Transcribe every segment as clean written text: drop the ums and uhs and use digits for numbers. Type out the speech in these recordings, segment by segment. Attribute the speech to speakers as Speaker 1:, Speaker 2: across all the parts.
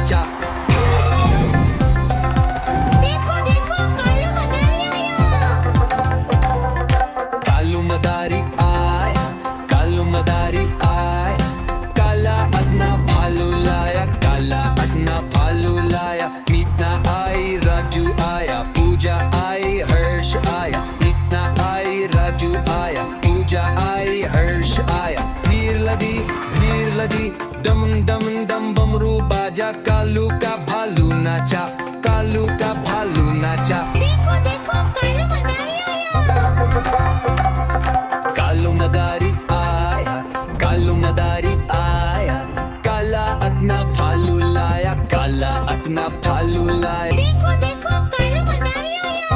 Speaker 1: नाचा।
Speaker 2: देखो देखो कालू मदारी आया।
Speaker 1: कालू मदारी आया, कालू मदारी आया, काला अपना भालू लाया, काला अपना भालू लाया। मीतना आई, राजू आया, पूजा आई, हर्ष आया। मीतना आई, राजू आया, पूजा आई, हर्ष आया। भीड़ लगी डम डम डम बमरू बाजा, कालू का भालू नाचा, कालू का भालू नाचा।
Speaker 2: देखो देखो कालू मदारी आया।
Speaker 1: कालू मदारी आया, कालू मदारी आया, काला अपना भालू लाया, काला अपना भालू लाया।
Speaker 2: देखो देखो कालू मदारी आया।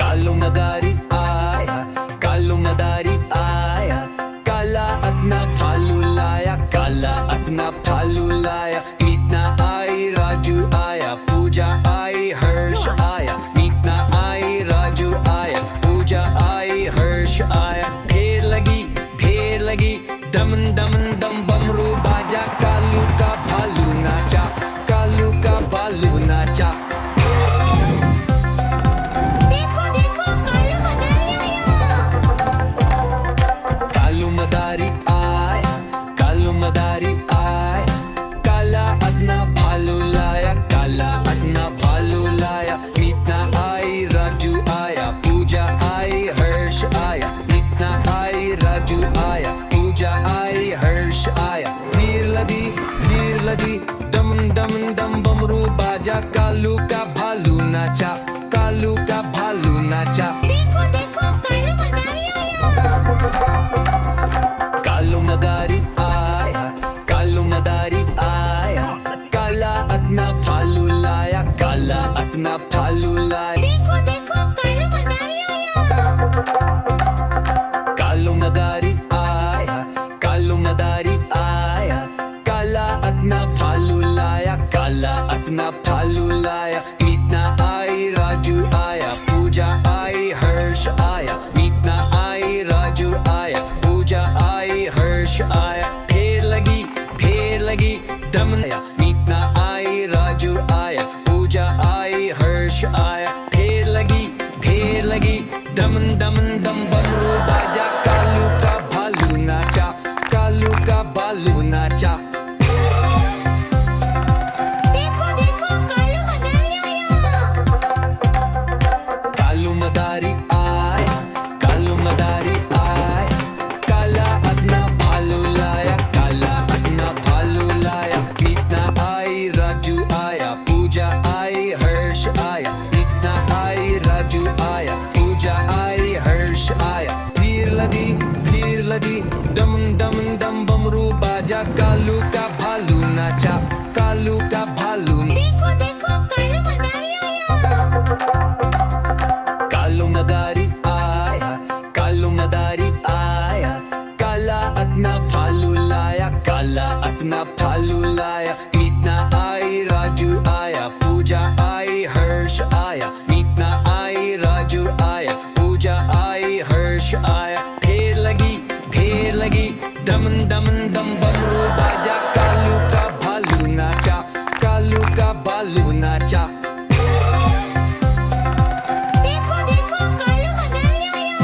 Speaker 1: कालू मदारी आया, कालू मदारी आया, काला अपना भालू लाया, काला अपना भालू लाया। मीतना आई, राजू आया, पूजा आई, हर्ष आया। मीतना आई, राजू आया, पूजा आई, हर्ष आया। भीड़ लगी डम डम डम बमरू बाजा, कालू का भालू नाचा, कालू का भालू नाचा।
Speaker 2: देखो देखो कालू मदारी आया।
Speaker 1: कालू मदारी आया, कालू मदारी आया, काला अपना भालू लाया, काला अपना भालू लाया। मीतना आई, राजू आया, पूजा आई, हर्ष आया। मीतना आई, राजू आया, पूजा आई, हर्ष आया। भीड़ लगी डम डम डम बमरू बाजा, कालू का भालू नाचा, कालू का भालू नाचा।
Speaker 2: देखो देखो कालू मदारी आया।
Speaker 1: कालू मदारी आया, कालू मदारी आया, काला अपना भालू लाया, काला अपना भालू लाया।
Speaker 2: देखो देखो कालू मदारी आया।
Speaker 1: कालू मदारी आया, कालू मदारी आया, काला अपना भालू लाया, काला अपना भालू लाया। मीतना आई, राजू आया, पूजा आई, हर्ष आया। मीतना आई, राजू आया, पूजा आई, हर्ष आया। भीड़ लगी डम आया। मीतना आई, राजू आया, पूजा आई, हर्ष आया। भीड़ लगी डम डम डम बमरू बाजा, कालू का भालू नाचा, कालू का भालू नाचा।
Speaker 2: देखो देखो कालू मदारी आया।
Speaker 1: कालू मदारी आया, कालू मदारी आया, काला अपना भालू लाया, काला अपना भालू लाया। मीतना आई, राजू आया, पूजा आई, हर्ष आया। मीतना आई, राजू आया, पूजा आई, हर्ष आया। भीड़ लगी डम डम डम बमरू बाजा, कालू का भालू नाचा, कालू का भालू।
Speaker 2: देखो देखो कालू मदारी आया।
Speaker 1: कालू मदारी आया, कालू मदारी आया, काला अपना भालू लाया, काला अपना भालू लाया। मीतना आई, राजू आया, पूजा आई, हर्ष आया। मीतना आई, राजू आया, पूजा आई, हर्ष आया। भीड़ लगी डम डम डम बमरू बाजा, कालू का भालू नाचा, कालू का भालू नाचा।
Speaker 2: देखो देखो कालू मदारी आया।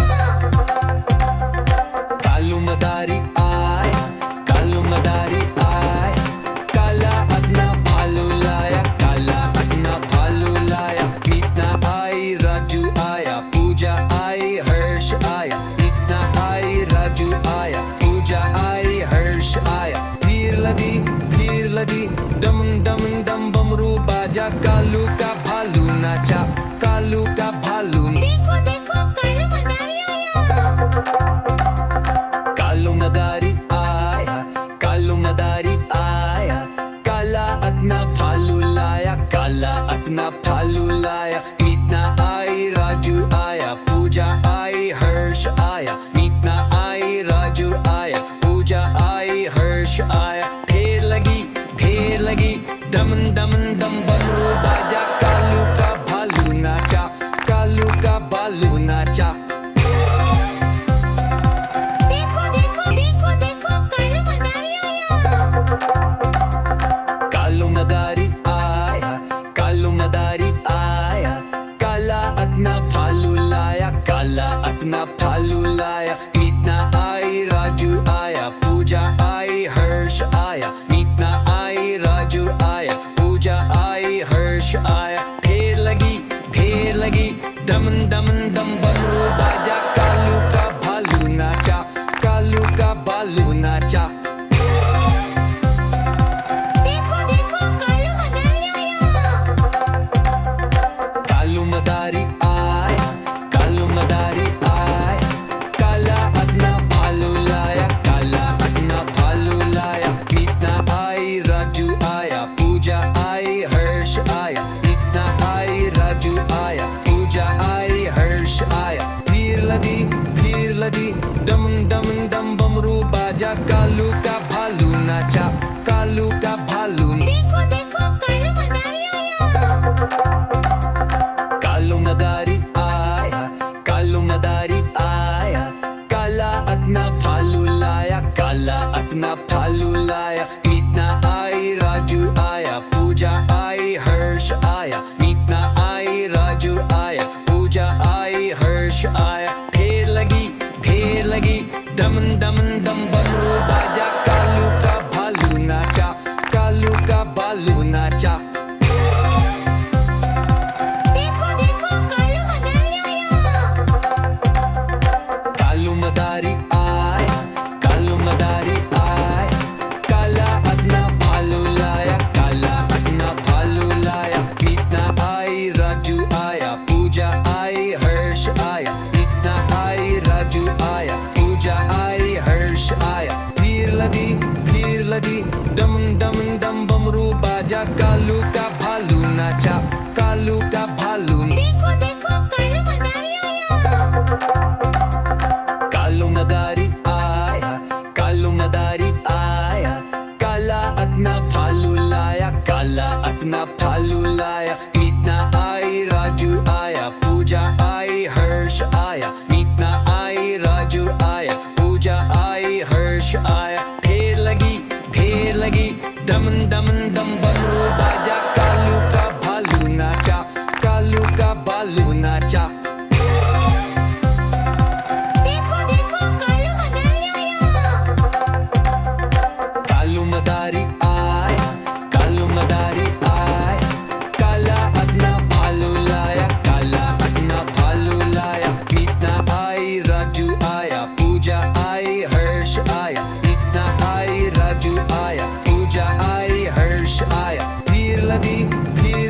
Speaker 1: कालू मदारी आया, कालू मदारी आया, काला अपना भालू लाया, काला अपना भालू लाया। मीतना आई, राजू आया, पूजा आई, हर्ष आया। मीतना आई, राजू आया, पूजा आई, हर्ष आया। भीड़ लगी डम डम डम बमरू बाजा, कालू का भालू नाचा, कालू का भालू।
Speaker 2: देखो देखो कालू मदारी आया।
Speaker 1: कालू मदारी आया, कालू मदारी आया, काला अपना भालू लाया, काला अपना भालू लाया। मीतना आई, राजू आया, पूजा आई, हर्ष आया। मीतना आई, राजू आया, पूजा आई, हर्ष आया। भीड़ लगी डम डम डम बमरू बाजा, कालू का भालू नाचा, कालू का भालू नाचा।
Speaker 2: देखो देखो कालू मदारी आया।
Speaker 1: दम दम बमरू बाजा, कालू का भालू नाचा, कालू का भालू।
Speaker 2: देखो देखो कालू मदारी आया।
Speaker 1: कालू मदारी आया, कालू मदारी आया, काला अपना भालू लाया, काला अपना भालू लाया। मीतना आई, राजू आया, पूजा आई, हर्ष आया। मीतना आई, राजू आया, पूजा आई, हर्ष आया। ढेर लगी दम दम दम बमरू बाजा, कालू का भालू नाचा, कालू का भालू नाचा।
Speaker 2: देखो देखो कालू मदारी आया।
Speaker 1: कालू मदारी आया, कालू मदारी आया, काला अपना भालू लाया, काला अपना भालू लाया। मीतना आई, राजू आया, पूजा आई, हर्ष आया। मीतना आई, राजू आया, पूजा आई, हर्ष आया। भीड़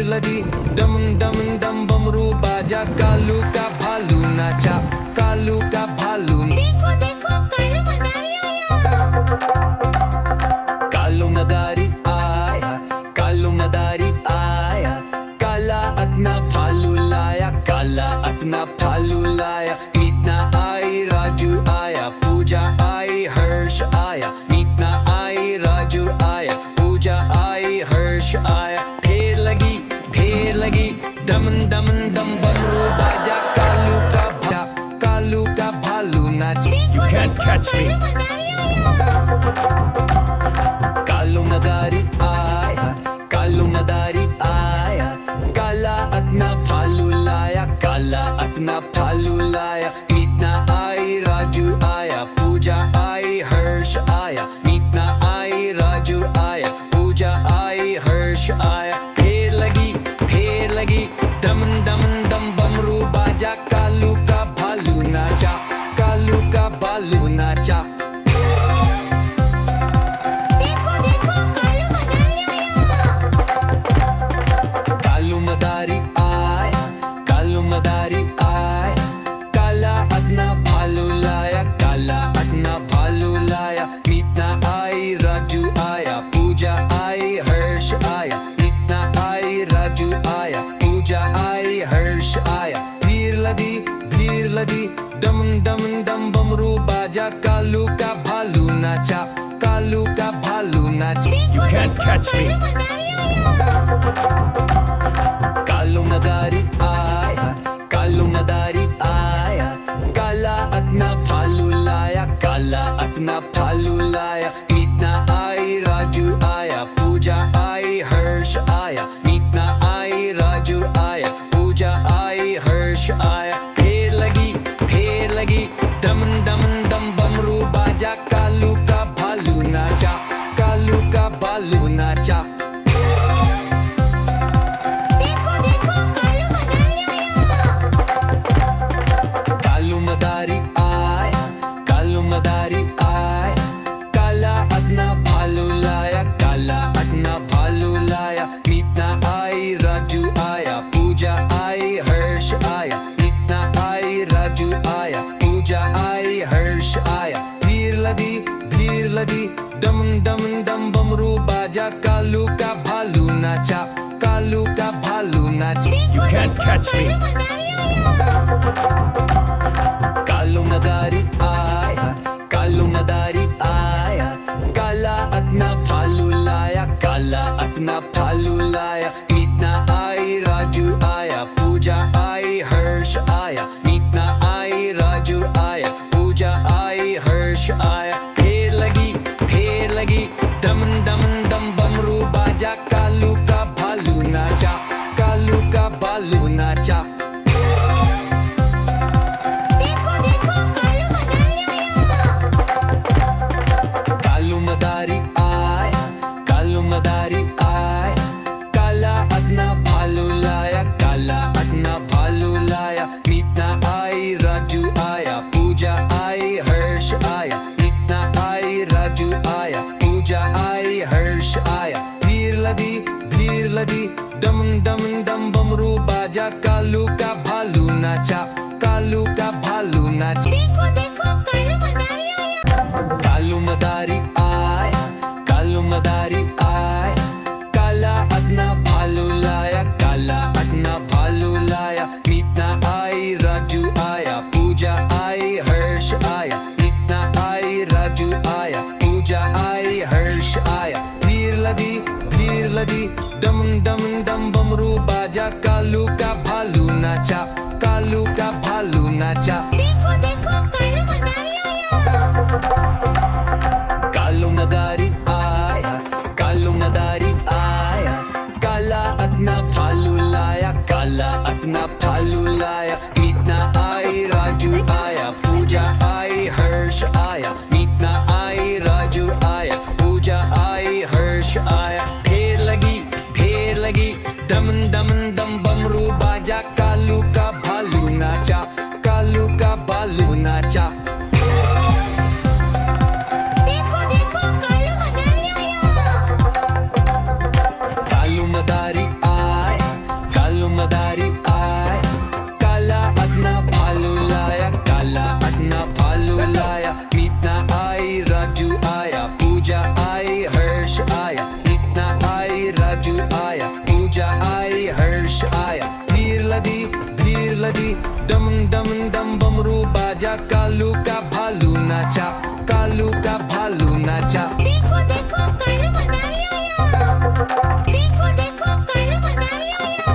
Speaker 1: लगी दम दम दम बमरू बाजा, कालू का भालू नाचा, कालू का भालू।
Speaker 2: देखो देखो कालू मदारी आया।
Speaker 1: कालू मदारी आया, कालू मदारी आया, काला अपना भालू लाया, काला अपना भालू लाया। मीतना आई, राजू आया, पूजा आई, हर्ष आया। मीतना आई, राजू आया, पूजा आई, हर्ष आया। ढेर लगी दम दम दम बमरू बाजा, कालू का भालू नाचा।
Speaker 2: देखो देखो कालू मदारी आया।
Speaker 1: कालू मदारी आया, कालू मदारी आया, काला अपना भालू लाया, काला अपना भालू लाया। मीतना आई, राजू आया, पूजा आई, हर्ष आया। मीतना आई, राजू आया, पूजा आई, हर्ष आया। ढेर लगी दम दम दम बमरू बाजा, कालू का भालू नाचा, कालू का भालू नाचा।
Speaker 2: देखो देखो कालू मदारी आया।
Speaker 1: कालू मदारी आया, कालू मदारी आया, काला अपना भालू लाया, काला अपना भालू लाया। मीतना आई, राजू आया, पूजा आई, हर्ष आया। मीतना आई, राजू आया, पूजा आई, हर्ष आया। भीड़ लगी दम दम दम बमरू बाजा, कालू का भालू नाचा, कालू का भालू नाचा।
Speaker 2: देखो देखो कालू मदारी आया।
Speaker 1: कालू मदारी आया, कालू मदारी आया, काला अपना भालू लाया, काला अपना भालू लाया। मीतना आई, राजू आया, पूजा आई, हर्ष आया। मीतना आई, राजू आया, पूजा आई, हर्ष आया। ढेर लगी दम दम दम बमरू बाजा, कालू का भालू नाचा, कालू का भालू नाचा।
Speaker 2: देखो देखो कालू मदारी आया।
Speaker 1: कालू मदारी आया, कालू मदारी आया, काला अपना भालू लाया, काला अपना भालू लाया। मीतना आई, राजू आया, पूजा आई, हर्ष आया। मीतना आई, राजू आया, पूजा आई, हर्ष आया। भीड़ लगी दम दम दम बमरू बाजा, कालू का भालू नाचा, कालू का भालू नाचा।
Speaker 2: देखो देखो कालू मदारी आया।
Speaker 1: कालू मदारी आया, कालू मदारी आया, काला अपना भालू लाया, काला अपना भालू लाया। मीतना आई, राजू आया, पूजा आई, हर्ष आया। मीतना आई, राजू आया, पूजा आई, हर्ष आया। ढेर लगी दम दम दम बमरू बाजा, कालू का भालू नाचा, कालू का भालू नाचा।
Speaker 2: देखो देखो कालू मदारी आया।
Speaker 1: कालू मदारी आया, कालू मदारी आया, काला अपना भालू लाया, काला अपना भालू लाया। मीतना आई, राजू आया, पूजा आई, हर्ष आया। मीतना आई, राजू आया, पूजा आई, हर्ष आया। भीड़ लगी दम दम दम बमरू बाजा, कालू का भालू नाचा, कालू का भालू नाचा।
Speaker 2: देखो देखो कालू मदारी आया।
Speaker 1: कालू मदारी आया, कालू मदारी आया, डम डम डम बमरू बाजा, कालू का भालू नाचा, कालू का भालू नाचा।
Speaker 2: देखो देखो कालू मदारी आया।
Speaker 1: कालू मदारी आया, कालू मदारी आया, काला अपना भालू लाया, काला अपना भालू लाया। मीतना आई, राजू आया, पूजा आई, हर्ष आया। मीतना आई, राजू आया, पूजा आई, हर्ष आया। ढेर लगी डम डम डम बमरू बाजा, कालू का भालू नाचा, कालू का भालू नाचा।
Speaker 2: देखो देखो कालू मदारी आया।
Speaker 1: कालू मदारी आया, कालू मदारी आया, काला अपना भालू लाया, काला अपना भालू लाया। मीतना आई, राजू आया, पूजा आई, हर्ष आया। मीतना आई, राजू आया, पूजा आई, हर्ष आया। भीड़ लदी डम डम डम बमरू बाजा, कालू का भालू नाचा, कालू का भालू नाचा।
Speaker 2: देखो देखो कालू मदारी आया। देखो देखो कालू मदारी आया।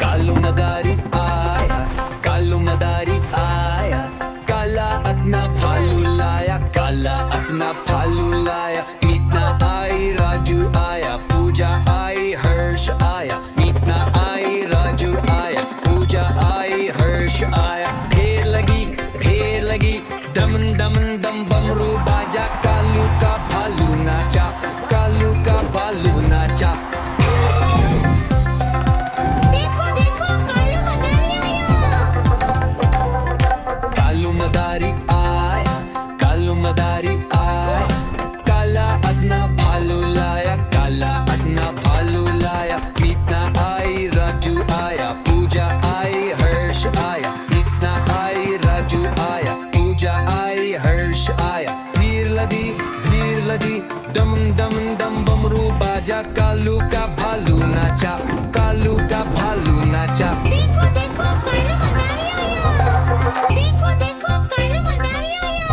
Speaker 1: कालू मदारी आया, कालू मदारी आया, काला अपना भालू लाया, काला अपना भालू लाया। मीतना आई, राजू आया, पूजा आई, हर्ष आया। मीतना आई, राजू आया, पूजा आई, हर्ष आया। ढेर लगी डम डम डम बमरू बाजा, कालू का भालू नाचा, कालू का भालू नाचा।
Speaker 2: देखो देखो कालू मदारी आया।
Speaker 1: कालू मदारी आया, कालू मदारी आया, काला अपना भालू लाया, काला अपना भालू लाया। मीतना आई, राजू आया, पूजा आई, हर्ष आया। मीतना आई, राजू आया, पूजा आई, हर्ष आया। भीड़ लदी डम डम डम बमरू बाजा, कालू का भालू नाचा, कालू का भालू नाचा।
Speaker 2: देखो देखो कालू मदारी आया। देखो देखो कालू मदारी आया।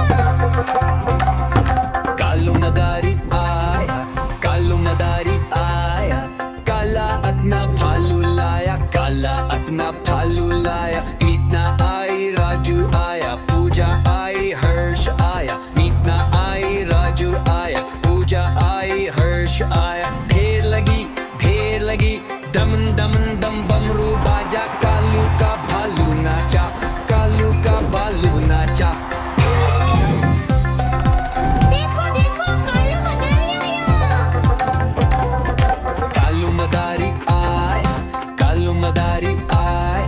Speaker 1: कालू मदारी आया, कालू मदारी आया, काला अपना भालू लाया, काला अपना भालू लाया। मीतना आई, राजू आया, पूजा आई, हर्ष आया। मीतना आई, राजू आया, पूजा आई, हर्ष आया। ढेर लगी डम डम डम बमरू बाजा, कालू का भालू नाचा, कालू का भालू नाचा।
Speaker 2: देखो देखो कालू मदारी आया।
Speaker 1: कालू मदारी आया, कालू मदारी आया,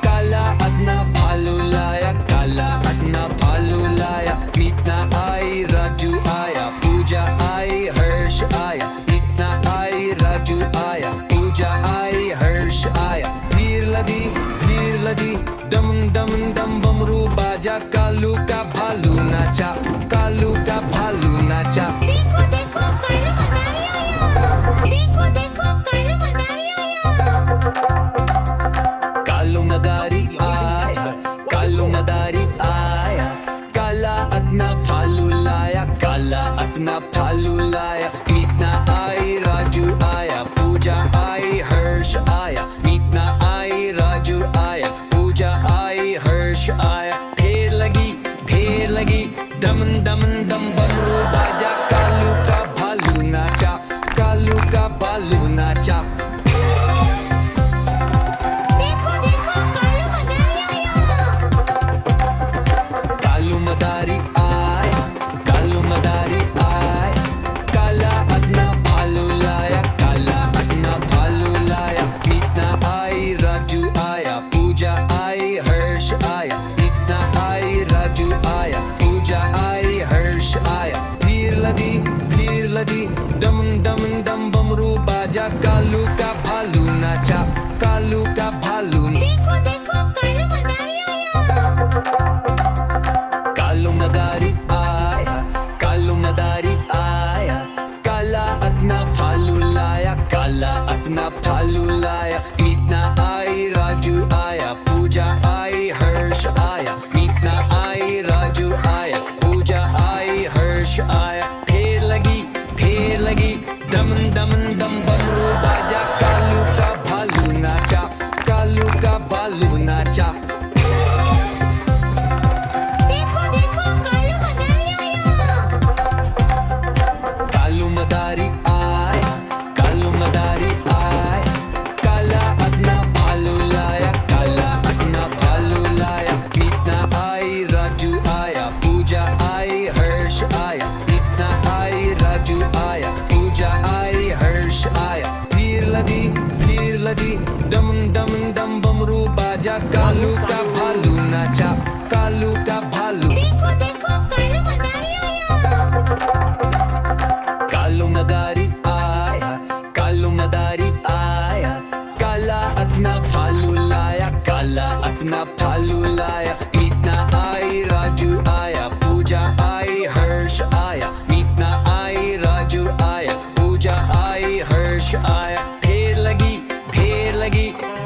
Speaker 1: काला अपना भालू लाया, काला अपना भालू लाया। मीतना आई, राजू आया, पूजा आई, हर्ष आया। मीतना आई, राजू आया, पूजा आई, हर्ष आया। भीड़ लदी डम डम डम बमरू बाजा, कालू का भालू नाचा, कालू का भालू नाचा।
Speaker 2: देखो देखो कालू मदारी आया। देखो देखो कालू मदारी आया।
Speaker 1: कालू मदारी आया, कालू मदारी आया, काला अपना भालू लाया, काला अपना भालू लाया। मीतना आई, राजू आया, पूजा आई, हर्ष आया। मीतना आई, राजू आया, पूजा आई, हर्ष आया। ढेर लगी डम डम डम बमरू बाजा, कालू का भालू नाचा, कालू का भालू नाचा।
Speaker 2: देखो देखो कालू मदारी आया।
Speaker 1: कालू मदारी आया, कालू मदारी आया, काला अपना भालू लाया, काला अपना भालू लाया। मीतना आई, राजू आया, पूजा आई, हर्ष आया। मीतना आई, राजू आया, पूजा आई, हर्ष आया। भीड़ लदी डम डम डम बमरू बाजा, कालू का भालू नाचा, कालू का भालू।
Speaker 2: देखो देखो कालू मदारी आया।
Speaker 1: कालू मदारी आया, कालू मदारी आया, काला अपना भालू लाया, काला अपना भालू लाया। मीतना आई, राजू आया, पूजा आई, हर्ष आया। मीतना आई, राजू आया, पूजा आई, हर्ष आया। ढेर लगी डम डम मदारी आया, कालू मदारी आया, काला अदना भालू लाया, काला अदना भालू लाया, मीतना आई राजू आया, पूजा आई हर्ष आया, मीतना आई राजू आया, पूजा आई हर्ष आया, भीड़ लगी डम डम डम बमरू बाजा, कालू का भालू नाचा, कालू का भालू।
Speaker 2: देखो देखो कालू मदारी आया।
Speaker 1: कालू मदारी आया, कालू मदारी आया, काला अदना भालू लाया, काला अदना भालू लाया, मीतना आई राजू आया, पूजा आई हर्ष आया, मीतना आई राजू आया, पूजा आई हर्ष आया, ढेर लगी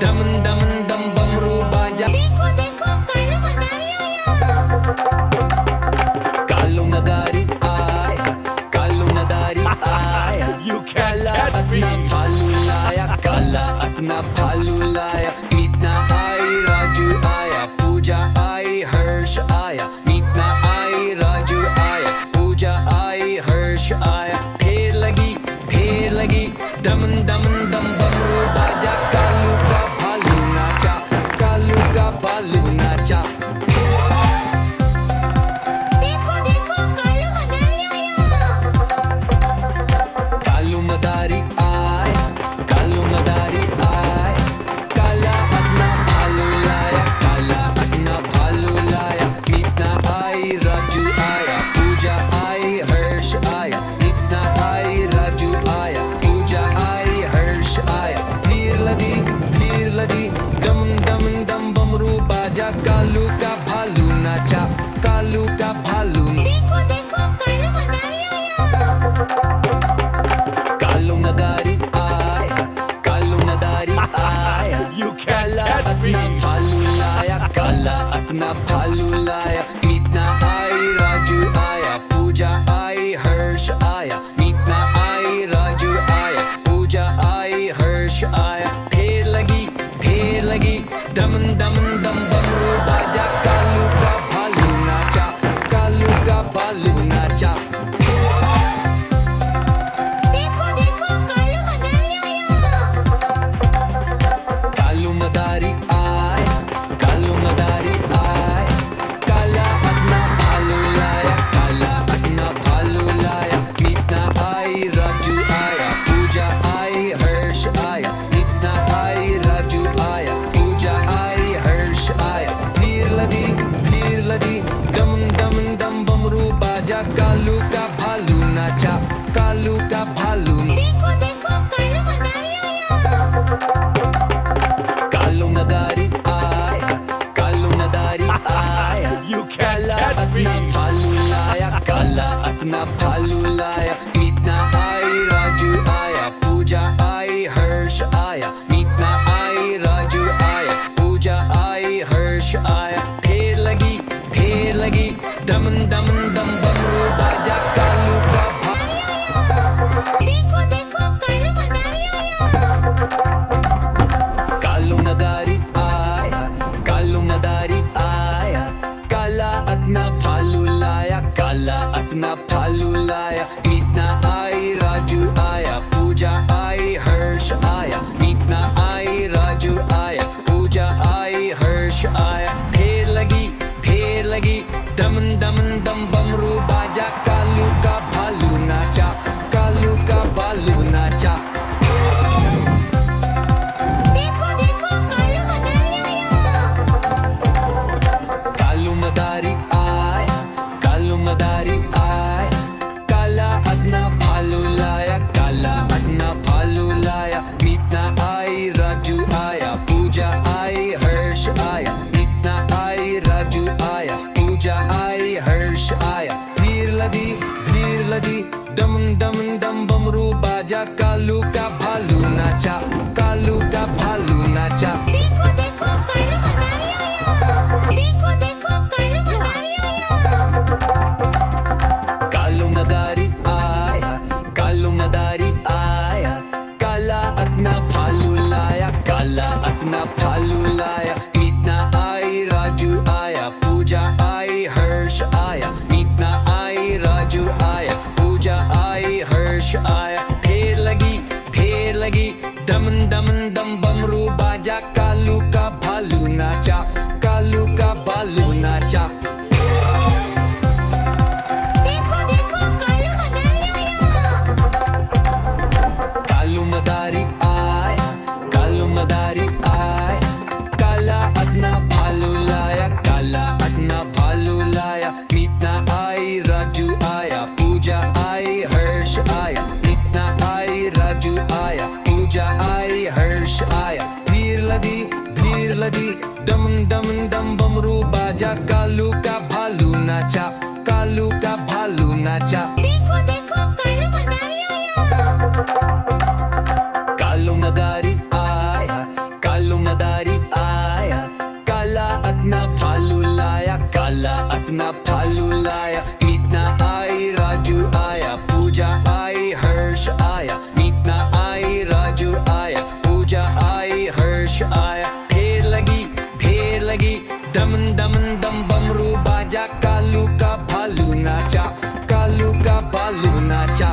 Speaker 1: डम डम डम बमरू बाजा।
Speaker 2: देखो देखो कालू मदारी आया।
Speaker 1: कालू मदारी आया, कालू मदारी आया, काला अदना भालू लाया, काला अदना भालू लाया, मीतना आई राजू आया, पूजा आई हर्ष आया, मीतना आई राजू आया, पूजा आई हर्ष आया, ढेर लगी डम डम डम बमरू बाजा, कालू का भालू नाचा, कालू का भालू नाचा।
Speaker 2: देखो देखो कालू मदारी आया।
Speaker 1: कालू मदारी आया, कालू मदारी आया, काला अदना भालू लाया, काला अदना भालू लाया, मीतना आई राजू आया, पूजा आई हर्ष आया, मीतना आई राजू आया, पूजा आई हर्ष आया, भीड़ लगी डम डम डम बमरू बाजा, कालू का भालू नाचा, कालू का भालू।
Speaker 2: देखो देखो कालू मदारी आया।
Speaker 1: कालू मदारी आया, कालू मदारी आया, काला अदना भालू लाया, काला अदना भालू लाया, मीतना आई राजू आया, पूजा आई हर्ष आया, मीतना आई राजू आया, पूजा आई हर्ष आया, ढेर लगी डम डम डम बमरू बाजा, कालू का भालू नाचा, कालू का भालू नाचा।
Speaker 2: देखो देखो कालू मदारी आया।
Speaker 1: कालू मदारी आया, कालू मदारी आया, काला अदना भालू लाया, काला अदना भालू लाया, मीतना आई राजू आया, पूजा आई हर्ष आया, मीतना आई राजू आया, पूजा आई हर्ष आया, भीड़ लगी डम डम डम बमरू बाजा, कालू का भालू नाचा, कालू का भालू।
Speaker 2: देखो देखो कालू मदारी आया।
Speaker 1: कालू मदारी आया, कालू मदारी आया, काला अदना भालू लाया, काला अदना भालू लाया, मीतना आई राजू आया, पूजा आई हर्ष आया, मीतना आई राजू आया, पूजा आई हर्ष आया, ढेर लगी डम डम डम बमरू बाजा, कालू का भालू।
Speaker 2: देखो देखो कालू मदारी आया।
Speaker 1: कालू मदारी आया, कालू मदारी आया, काला अदना भालू लाया, काला अदना भालू लाया, मीतना आई राजू आया, पूजा आई हर्ष आया, मीतना आई राजू आया, पूजा आई हर्ष आया, ढेर लगी डम डम डम बमरू बाजा, कालू का भालू नाचा, कालू का भालू नाचा।
Speaker 2: देखो देखो कालू मदारी आया।
Speaker 1: कालू मदारी आया, कालू मदारी आया, काला अदना भालू लाया, काला अदना भालू लाया, मीतना आई राजू आया, पूजा आई हर्ष आया, मीतना आई राजू आया, पूजा आई हर्ष आया, भीड़ लगी डम डम डम बमरू बाजा, कालू का भालू नाचा, कालू का भालू नाचा।
Speaker 2: देखो देखो कालू मदारी आया। देखो देखो कालू मदारी आया।
Speaker 1: कालू मदारी आया, कालू मदारी आया, काला अदना भालू लाया, काला अदना भालू लाया, मीतना आई राजू आया, पूजा आई हर्ष आया, मीतना आई राजू आया, पूजा आई हर्ष आया। डम डम डम बमरू बाजा, कालू का भालू नाचा, कालू का भालू नाचा।
Speaker 2: देखो देखो कालू मदारी आया।
Speaker 1: कालू मदारी आया, कालू मदारी आया, काला अपना भालू लाया, काला अपना भालू लाया। मीतना आई, राजू आया, पूजा आई, हर्ष आया। मीतना आई, राजू आया, पूजा आई, हर्ष आया। भीड़ लगी डम डम डम बमरू बाजा, कालू का भालू नाचा, कालू का भालू नाचा।
Speaker 2: देखो देखो कालू मदारी आया।
Speaker 1: कालू मदारी आया, कालू मदारी आया, काला अपना भालू लाया, काला अपना भालू लाया। मीतना आई, राजू आया, पूजा आई, हर्ष आया। मीतना आई, राजू आया, पूजा आई, हर्ष आया। भीड़ लगी डम डम डम बमरू बाजा, कालू का भालू नाचा, कालू का भालू नाचा।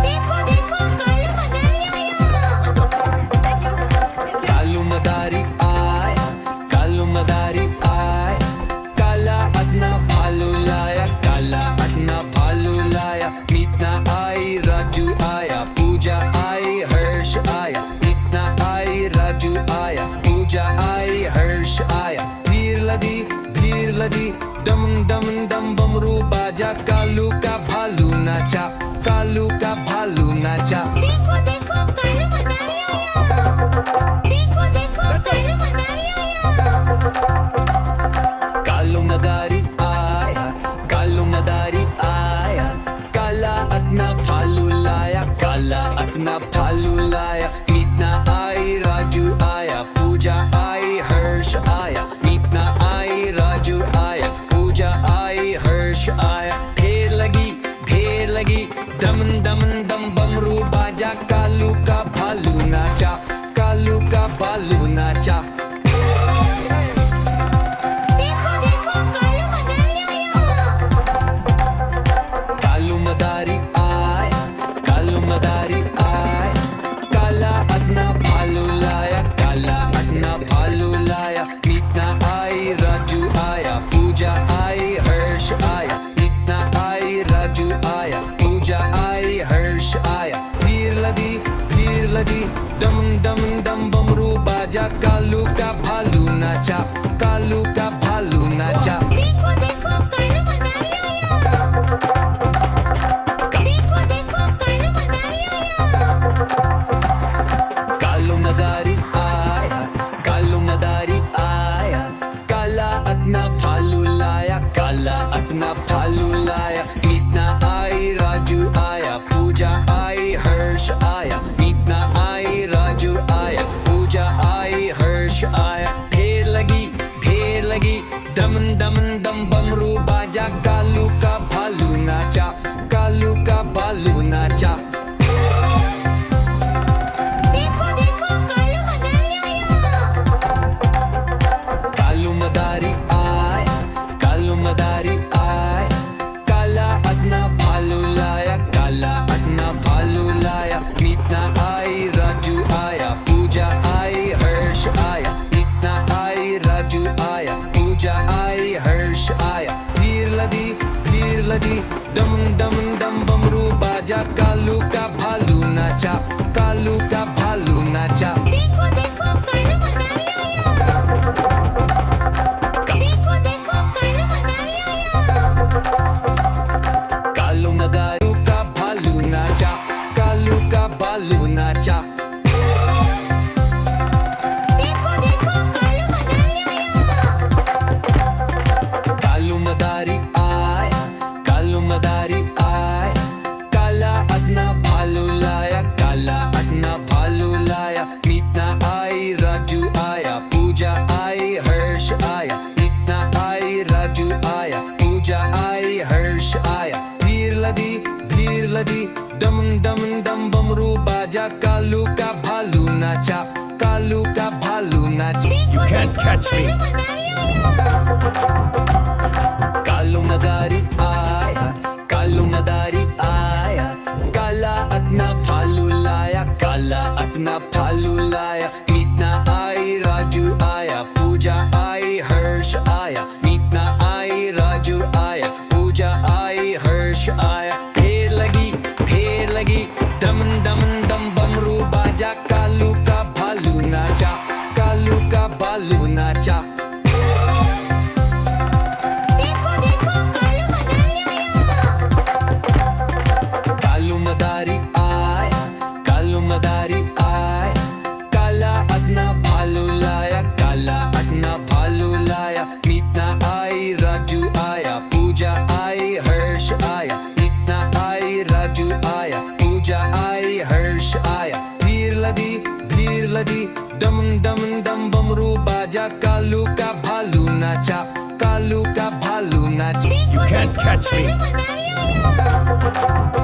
Speaker 2: देखो देखो कालू मदारी आया।
Speaker 1: कालू मदारी आया, कालू मदारी आया, काला अपना भालू लाया, काला अपना भालू लाया। मीतना आई, राजू आया, पूजा आई, हर्ष आया। मीतना आई, राजू आया, पूजा आई, हर्ष आया। भीड़ लगी डम डम डम बमरू बाजा, कालू का भालू नाचा, कालू का भालू नाचा।
Speaker 2: देखो देखो कालू मदारी आया। देखो देखो कालू मदारी आया।
Speaker 1: कालू मदारी आया, कालू मदारी आया, काला अपना भालू लाया, काला अपना भालू लाया। मीतना आई, राजू आया, पूजा आई, हर्ष आया। मीतना आई, राजू आया, पूजा आई, हर्ष आया। भीड़ लगी डम डम डम बमरू बाजा, कालू का भालू नाचा, कालू का भालू नाचा।
Speaker 2: देखो देखो कालू मदारी आया।
Speaker 1: कालू मदारी आया, कालू मदारी आया, काला अपना भालू लाया, काला अपना भालू लाया। मीतना आई, राजू आया, पूजा आई, हर्ष आया। मीतना आई, राजू आया, पूजा आई, हर्ष आया। भीड़ लगी डम डम डम बमरू बाजा, कालू का भालू नाचा, कालू का भालू नाचा।
Speaker 2: देखो देखो कालू मदारी आया। देखो देखो कालू मदारी आया।
Speaker 1: कालू मदारी आया, कालू मदारी आया, काला अपना भालू लाया, काला अपना भालू लाया। मीतना आई, राजू आया, पूजा आई, हर्ष आया। मीतना आई, राजू आया, पूजा आई, हर्ष आया। भीड़ लगी डम डम डम बमरू बाजा, कालू का भालू नाचा, कालू का भालू नाचा।
Speaker 2: देखो देखो कालू मदारी आया।
Speaker 1: कालू मदारी आया, कालू मदारी आया, काला अपना भालू लाया, काला अपना भालू लाया। मीतना आई, राजू आया, पूजा आई, हर्ष आया। मीतना आई, राजू आया, पूजा आई, हर्ष आया। भीड़ लगी डम डम डम बमरू बाजा, कालू का भालू नाचा, कालू का भालू नाचा।
Speaker 2: देखो देखो कालू मदारी आया। देखो देखो कालू मदारी आया।
Speaker 1: कालू मदारू का भालू नाचा, कालू का भालू नाचा।
Speaker 2: देखो देखो कालू मदारी आया।
Speaker 1: कालू मदारी आया, कालू मदारी आया, काला अपना भालू लाया, काला अपना भालू लाया। मीतना आई, राजू आया, पूजा आई, हर्ष आया। मीतना आई, राजू आया, पूजा आई, हर्ष आया। भीड़ लगी डम डम डम बमरू बाजा, कालू का भालू नाचा, कालू का भालू नाचा।
Speaker 2: देखो
Speaker 3: can't
Speaker 2: देखो
Speaker 3: catch me.
Speaker 2: कालू मदारी आया।
Speaker 1: कालू मदारी आया, कालू मदारी आया, काला अपना भालू लाया फेर लगी डम डम डम बमरू बाजा कालू का भालू नाचा कालू का भालू नाचा
Speaker 2: देखो देखो कालू मदारी आया
Speaker 1: कालू मदारी आया काला अपना भालू लाया काला अपना भालू लाया मीतना आई राजू आया पूजा आई हर्ष आया मीतना आई राजू आया पूजा आई हर्ष आया भीड़ लदी डम डम डम बमरू बाजा कालू का भालू नाचा कालू का भालू नाचा
Speaker 2: देखो
Speaker 3: can't
Speaker 2: देखो
Speaker 3: catch me.
Speaker 2: कालू मदारी आया